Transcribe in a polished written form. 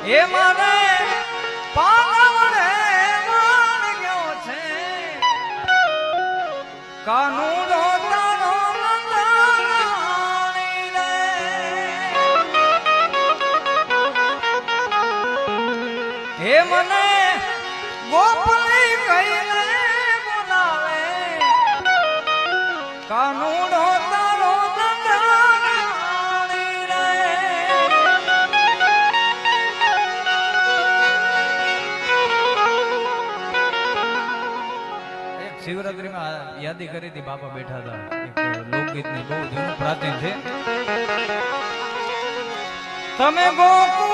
એ મારે પાવડે માર ગયો છે કાનૂનો તારો મંગળાણી રે હે મને ગોપલી કહીને બોલાવે કાનૂનો તારો મંગળાણી રે શિવરાત્રીમાં યાદી કરી હતી બાપા બેઠા હતા એક લોકગીતની બહુ જૂનું પ્રાચીન છે તમે ગોકુળ